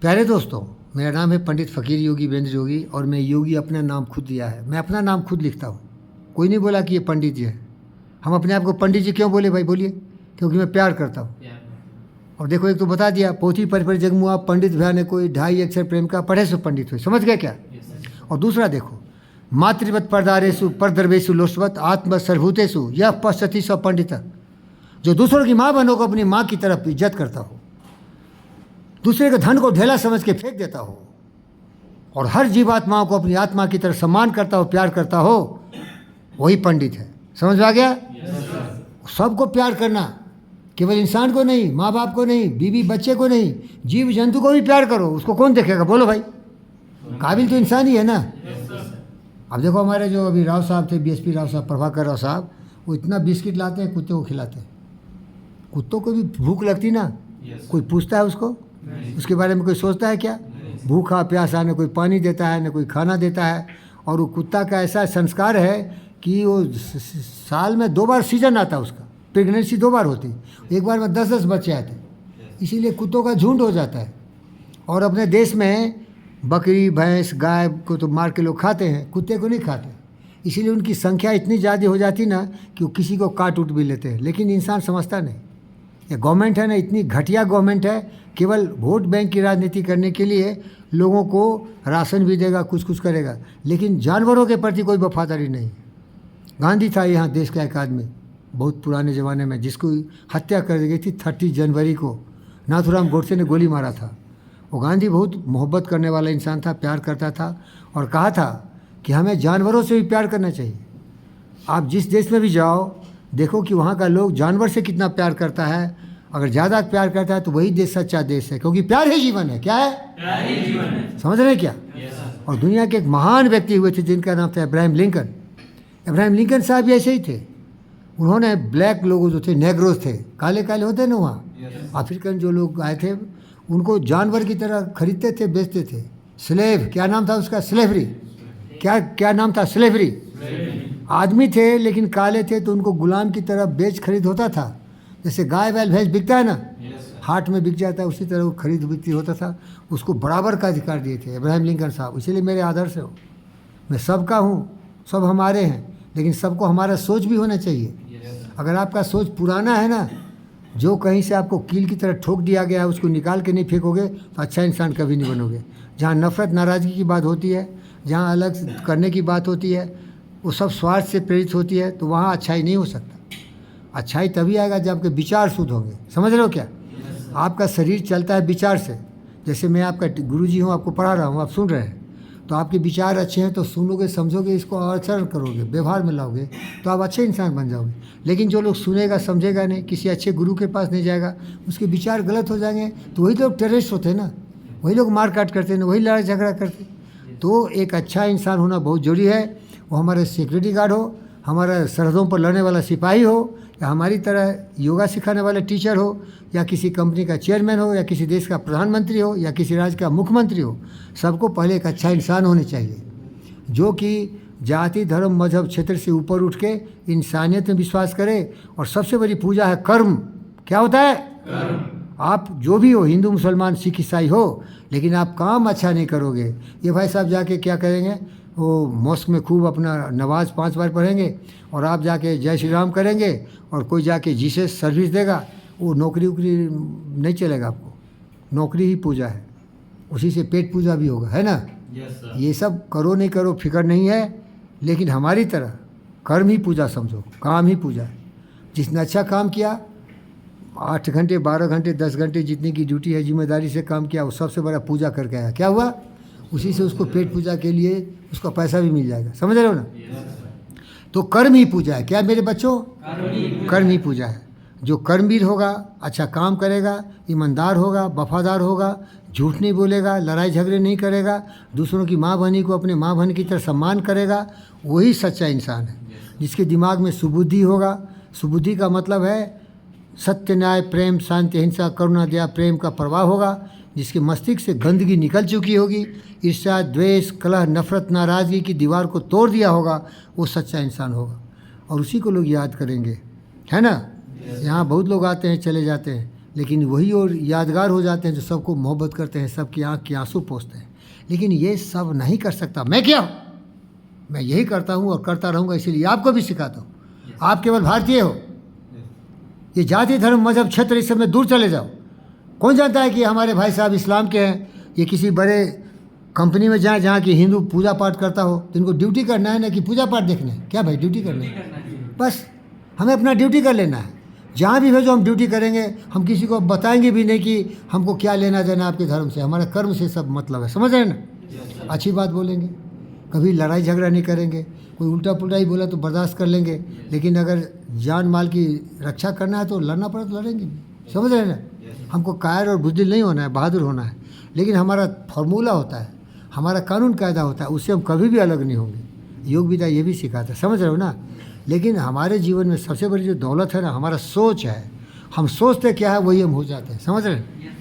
प्यारे दोस्तों, मेरा नाम है पंडित फ़कीर योगी वीरेंद्र योगी और मैं योगी अपना नाम खुद दिया है। मैं अपना नाम खुद लिखता हूँ। कोई नहीं बोला कि ये पंडित जी है। हम अपने आप को पंडित जी क्यों बोले भाई? बोलिए। क्योंकि मैं प्यार करता हूँ। और देखो, एक तो बता दिया, पोथी पर जगमुआ पंडित भयाने कोई, ढाई अक्षर प्रेम का पढ़े सो पंडित हुए। समझ गए क्या? और दूसरा देखो, मातृवत परदारेशु परदर्वेशु लोष्वत आत्म सर्वभूतेषु यह पश्यति स पंडित। जो दूसरों की माँ बनोगे, अपनी माँ की तरफ इज्जत करता हो, दूसरे के धन को ढेला समझ के फेंक देता हो और हर जीवात्माओं को अपनी आत्मा की तरह सम्मान करता हो, प्यार करता हो, वही पंडित है। समझ में आ गया? सबको प्यार करना, केवल इंसान को नहीं, माँ बाप को नहीं, बीवी बच्चे को नहीं, जीव जंतु को भी प्यार करो। उसको कौन देखेगा? बोलो भाई। काबिल तो इंसान ही है ना। अब देखो, हमारे जो अभी राव साहब थे, बीएसपी राव साहब, प्रभाकर राव साहब, वो इतना बिस्किट लाते हैं, कुत्ते को खिलाते हैं। कुत्तों को भी भूख लगती ना, कोई पूछता है उसको? उसके बारे में कोई सोचता है क्या? भूखा प्यासा, न कोई पानी देता है, न कोई खाना देता है। और वो कुत्ता का ऐसा संस्कार है कि वो साल में 2 बार सीजन आता है उसका, प्रेगनेंसी 2 बार होती, एक बार में 10-10 बच्चे आते, इसीलिए कुत्तों का झुंड हो जाता है। और अपने देश में बकरी भैंस गाय को तो मार के लोग खाते हैं, कुत्ते को नहीं खाते, इसीलिए उनकी संख्या इतनी ज़्यादा हो जाती ना कि वो किसी को काट उठ भी लेते हैं। लेकिन इंसान समझता नहीं। ये गवर्नमेंट है ना, इतनी घटिया गवर्नमेंट है, केवल वोट बैंक की राजनीति करने के लिए लोगों को राशन भी देगा, कुछ कुछ करेगा, लेकिन जानवरों के प्रति कोई वफादारी नहीं। गांधी था यहाँ देश का एक आदमी, बहुत पुराने ज़माने में, जिसको हत्या कर दी गई थी 30 जनवरी को। नाथूराम गोडसे ने गोली मारा था। वो गांधी बहुत मोहब्बत करने वाला इंसान था, प्यार करता था और कहा था कि हमें जानवरों से भी प्यार करना चाहिए। आप जिस देश में भी जाओ, देखो कि वहाँ का लोग जानवर से कितना प्यार करता है। अगर ज़्यादा प्यार करता है तो वही देश सच्चा देश है, क्योंकि प्यार ही जीवन है। क्या है? प्यार ही जीवन है। समझ रहे हैं क्या? और दुनिया के एक महान व्यक्ति हुए थे जिनका नाम था अब्राहम लिंकन। अब्राहम लिंकन साहब भी ऐसे ही थे। उन्होंने ब्लैक लोग जो थे, नेग्रोज थे, काले काले होते ना वहाँ, अफ्रीकन जो लोग आए थे, उनको जानवर की तरह खरीदते थे, बेचते थे। स्लेव, क्या नाम था उसका? स्लेवरी। क्या नाम था? स्लेवरी। आदमी थे लेकिन काले थे, तो उनको गुलाम की तरह बेच खरीद होता था। जैसे गाय बैल भैंस बिकता है ना, हाट में बिक जाता है, उसी तरह वो खरीद बिक्री होता था। उसको बराबर का अधिकार दिए थे अब्राहम लिंकन साहब। इसीलिए मेरे आदर्श हो, मैं सबका हूँ, सब हमारे हैं, लेकिन सबको हमारा सोच भी होना चाहिए। अगर आपका सोच पुराना है ना, जो कहीं से आपको कील की तरह ठोक दिया गया है, उसको निकाल के नहीं फेंकोगे तो अच्छा इंसान कभी नहीं बनोगे। जहाँ नफ़रत नाराज़गी की बात होती है, जहाँ अलग करने की बात होती है, वो सब स्वार्थ से प्रेरित होती है, तो वहाँ अच्छाई नहीं हो सकता। अच्छाई तभी आएगा जब आपके विचार शुद्ध होंगे। समझ रहे हो क्या? आपका शरीर चलता है विचार से। जैसे मैं आपका गुरुजी हूँ, आपको पढ़ा रहा हूँ, आप सुन रहे हैं, तो आपके विचार अच्छे हैं तो सुनोगे, समझोगे, इसको आचरण करोगे, व्यवहार में लाओगे, तो आप अच्छे इंसान बन जाओगे। लेकिन जो लोग सुनेगा समझेगा नहीं, किसी अच्छे गुरु के पास नहीं जाएगा, उसके विचार गलत हो जाएंगे, तो वही लोग टेररिस्ट होते हैं ना, वही लोग मार काट करते हैं, वही लड़ाई झगड़ा करते। तो एक अच्छा इंसान होना बहुत जरूरी है। वो हमारे सिक्योरिटी गार्ड हो, हमारा सरहदों पर लड़ने वाला सिपाही हो, या हमारी तरह योगा सिखाने वाले टीचर हो, या किसी कंपनी का चेयरमैन हो, या किसी देश का प्रधानमंत्री हो, या किसी राज्य का मुख्यमंत्री हो, सबको पहले एक अच्छा इंसान होने चाहिए, जो कि जाति धर्म मजहब क्षेत्र से ऊपर उठ के इंसानियत में विश्वास करे। और सबसे बड़ी पूजा है कर्म। क्या होता है? कर्म। आप जो भी हो, हिंदू मुसलमान सिख ईसाई हो, लेकिन आप काम अच्छा नहीं करोगे। ये भाई साहब जाके क्या करेंगे? वो मॉस्क में खूब अपना नमाज 5 बार पढ़ेंगे, और आप जाके जय श्री राम करेंगे, और कोई जाके जीसस सर्विस देगा, वो नौकरी वोकरी नहीं चलेगा आपको। नौकरी ही पूजा है, उसी से पेट पूजा भी होगा, है ना? ये सब करो नहीं करो फिक्र नहीं है, लेकिन हमारी तरह कर्म ही पूजा समझो, काम ही पूजा है। जिसने अच्छा काम किया, 8 घंटे 12 घंटे 10 घंटे जितनी की ड्यूटी है, जिम्मेदारी से काम किया, वो सबसे बड़ा पूजा करके आया। क्या हुआ? उसी से उसको पेट पूजा के लिए उसका पैसा भी मिल जाएगा। समझ रहे हो ना? तो कर्म ही पूजा है। क्या मेरे बच्चों? कर्म ही पूजा है। जो कर्मवीर होगा, अच्छा काम करेगा, ईमानदार होगा, वफादार होगा, झूठ नहीं बोलेगा, लड़ाई झगड़े नहीं करेगा, दूसरों की माँ बहनी को अपने माँ बहन की तरह सम्मान करेगा, वही सच्चा इंसान है। जिसके दिमाग में सुबुद्धि होगा, सुबुद्धि का मतलब है सत्य, न्याय, प्रेम, शांति, अहिंसा, करुणा, दया, प्रेम का प्रवाह होगा। जिसके मस्तिष्क से गंदगी निकल चुकी होगी, ईर्ष्या, द्वेष, कलह, नफरत, नाराज़गी की दीवार को तोड़ दिया होगा, वो सच्चा इंसान होगा। और उसी को लोग याद करेंगे, है ना? यहाँ बहुत लोग आते हैं चले जाते हैं, लेकिन वही और यादगार हो जाते हैं जो सबको मोहब्बत करते हैं, सबकी आँख के आंसू पोंछते हैं। लेकिन ये सब नहीं कर सकता मैं। क्या हूँ? मैं यही करता हूँ और करता रहूँगा, इसीलिए आपको भी सिखाता हूँ। आप केवल भारतीय हो, ये जाति धर्म मजहब क्षेत्र इस सब में दूर चले जाओ। कौन जानता है कि हमारे भाई साहब इस्लाम के हैं, ये किसी बड़े कंपनी में जाए जहाँ की हिंदू पूजा पाठ करता हो, तो इनको ड्यूटी करना है ना कि पूजा पाठ देखना है? क्या भाई, ड्यूटी करना है, बस हमें अपना ड्यूटी कर लेना है। जहाँ भी भेजो हम ड्यूटी करेंगे, हम किसी को बताएंगे भी नहीं कि हमको क्या लेना देना आपके धर्म से, हमारा कर्म से सब मतलब है, समझ रहे हैं ना। अच्छी बात बोलेंगे, कभी लड़ाई झगड़ा नहीं करेंगे, कोई उल्टा पुल्टा ही बोला तो बर्दाश्त कर लेंगे, लेकिन अगर जान माल की रक्षा करना है तो लड़ना पड़े तो लड़ेंगे, समझ रहे हैं ना। हमको कायर और बुज़दिल नहीं होना है, बहादुर होना है। लेकिन हमारा फॉर्मूला होता है, हमारा कानून कायदा होता है, उससे हम कभी भी अलग नहीं होंगे। योग विद्या ये भी सिखाता है, समझ रहे हो ना। लेकिन हमारे जीवन में सबसे बड़ी जो दौलत है ना, हमारा सोच है। हम सोचते क्या है वही हम हो जाते हैं, समझ रहे हैं।